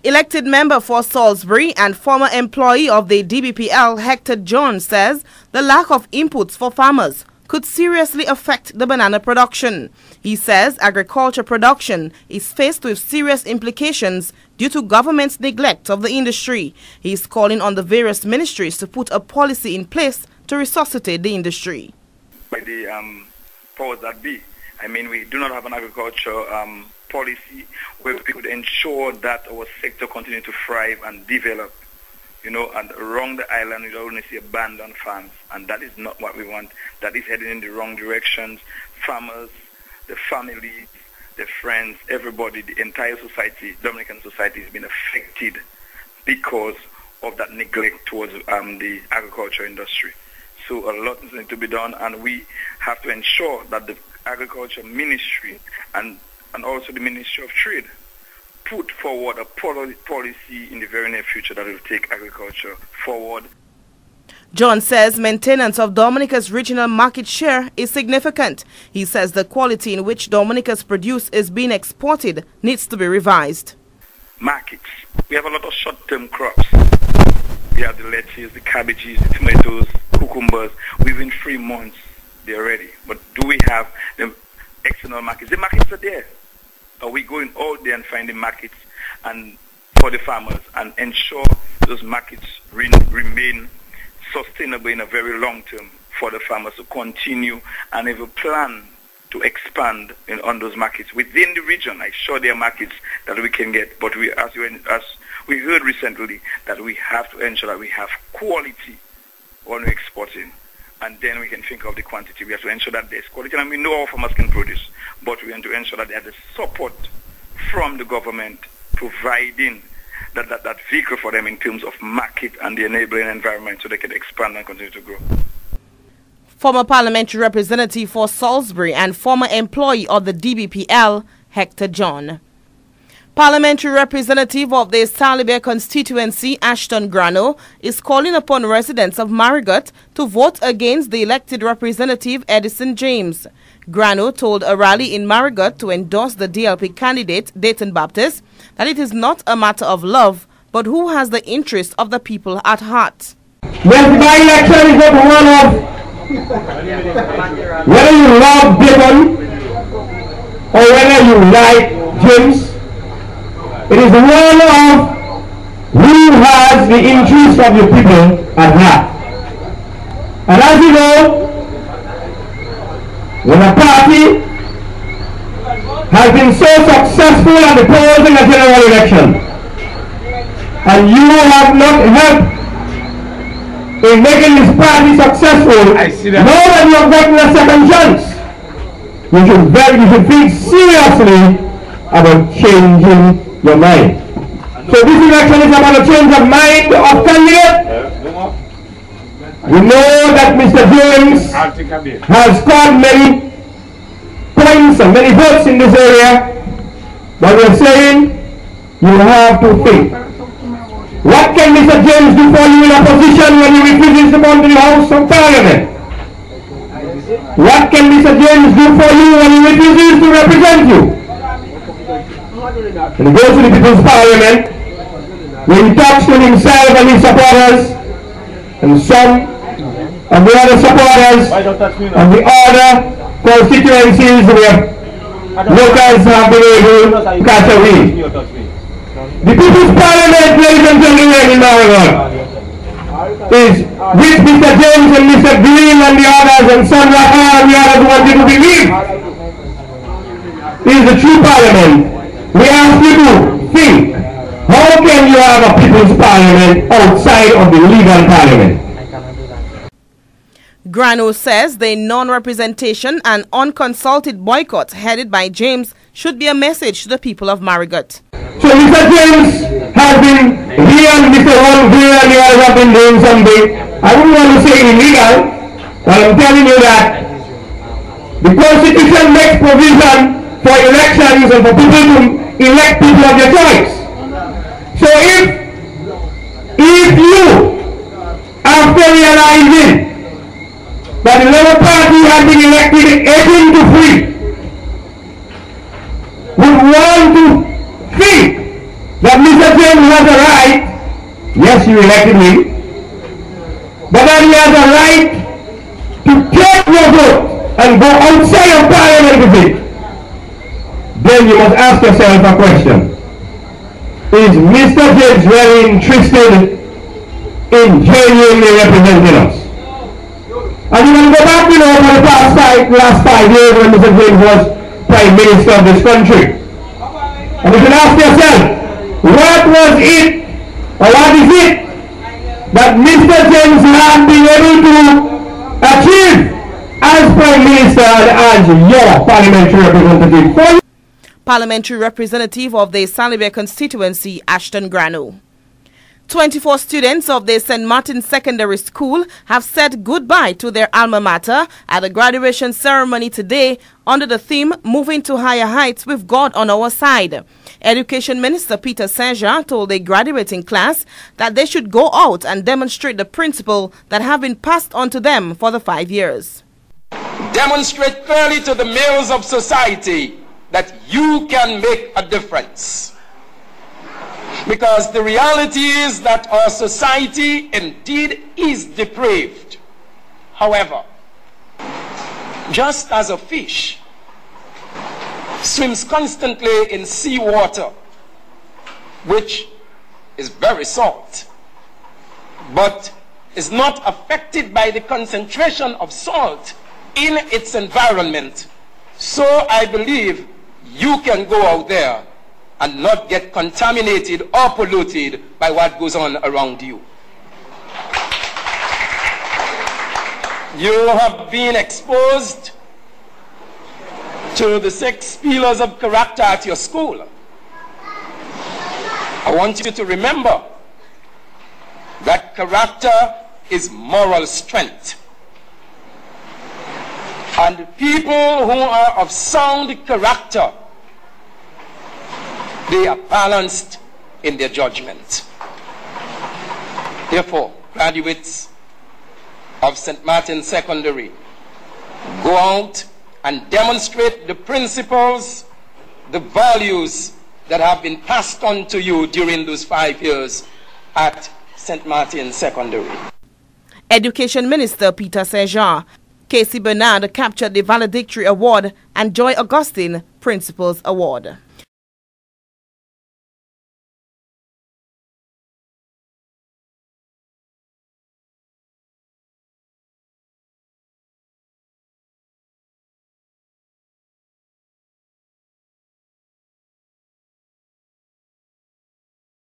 Elected member for Salisbury and former employee of the DBPL, Hector John, says the lack of inputs for farmers could seriously affect the banana production. He says agriculture production is faced with serious implications due to government's neglect of the industry. He is calling on the various ministries to put a policy in place to resuscitate the industry. By the powers that be, I mean, we do not have an agriculture policy where we could ensure that our sector continue to thrive and develop. You know, and around the island we only see abandoned farms, and that is not what we want. That is heading in the wrong directions. Farmers, the families, the friends, everybody, the entire society, Dominican society has been affected because of that neglect towards the agriculture industry. So a lot needs to be done, and we have to ensure that the agriculture ministry and also the Ministry of Trade put forward a policy in the very near future that will take agriculture forward. John says maintenance of Dominica's regional market share is significant. He says the quality in which Dominica's produce is being exported needs to be revised. Markets. We have a lot of short-term crops. We have the lettuces, the cabbages, the tomatoes, cucumbers. Within 3 months, they're ready. But do we have the external markets? The markets are there. Are we going out there and finding markets and for the farmers and ensure those markets remain sustainable in a very long term for the farmers to continue and have a plan to expand on those markets within the region? I'm sure there are markets that we can get, but as we heard recently, that we have to ensure that we have quality when we're exporting, and then we can think of the quantity. We have to ensure that there's quality, and we know our farmers can produce, but we want to ensure that they have the support from the government providing that vehicle for them in terms of market and the enabling environment so they can expand and continue to grow. Former parliamentary representative for Salisbury and former employee of the DBPL, Hector John. Parliamentary representative of the Salibia constituency, Ashton Grano, is calling upon residents of Marigot to vote against the elected representative Edison James. Grano told a rally in Marigot to endorse the DLP candidate, Dayton Baptist, that it is not a matter of love, but who has the interest of the people at heart. Yes, the by-election is not one of whether you love Dayton or whether you like James. It is one of who has the interest of the people at heart. And as you know, when a party has been so successful at the polls in a general election, and you have not helped in making this party successful, now that you have gotten a second chance, you should think seriously about changing your mind. So this election is about a change of mind of candidate. We know that Mr. James has scored many points and many votes in this area, but we're saying you have to think. What can Mr. James do for you in opposition when he refuses to come to the House of Parliament? What can Mr. James do for you when he refuses to represent you? When he goes to the People's Parliament, when he talks to himself and his supporters, and some of the other supporters of the other constituencies where locals have been able to catch a wind. The People's Parliament, ladies and gentlemen, in Marigot, is with Mr. James and Mr. Green and the others and Sandra and the others wanted to believe. It is the true Parliament. We ask you to think, how can you have a People's Parliament outside of the legal Parliament? Grano says the non-representation and unconsulted boycott headed by James should be a message to the people of Marigot. So Mr. James has been here and Mr. Here and the others have been doing something. I wouldn't want to say illegal, but I'm telling you that the Constitution makes provision for elections and for people to elect people of their choice. So if you, after realizing that the Labour Party had been elected 18 to 3, would want to think that Mr. Mr. James has a right, yes, you elected him, but that he has a right to take your vote and go outside of Parliament with it. Then you must ask yourself a question. Is Mr. James really interested in genuinely representing us? And you can go back, you know, for the last 5 years when Mr. James was Prime Minister of this country. And you can ask yourself, what was it, or what is it, that Mr. James has been able to achieve as Prime Minister and as your parliamentary representative? Parliamentary representative of the Salibia constituency, Ashton Grano. 24 students of the St. Martin Secondary School have said goodbye to their alma mater at the graduation ceremony today under the theme Moving to Higher Heights with God on Our Side. Education Minister Peter Saint-Jean told the graduating class that they should go out and demonstrate the principles that have been passed on to them for the 5 years. Demonstrate clearly to the males of society that you can make a difference. Because the reality is that our society indeed is depraved. However, just as a fish swims constantly in seawater, which is very salt, but is not affected by the concentration of salt in its environment, so I believe you can go out there and not get contaminated or polluted by what goes on around you. You have been exposed to the 6 pillars of character at your school. I want you to remember that character is moral strength. And people who are of sound character, they are balanced in their judgment. Therefore, graduates of St. Martin Secondary, go out and demonstrate the principles, the values that have been passed on to you during those 5 years at St. Martin Secondary. Education Minister Peter Saint-Jean, Casey Bernard captured the Valedictory Award and Joy Augustine Principals Award.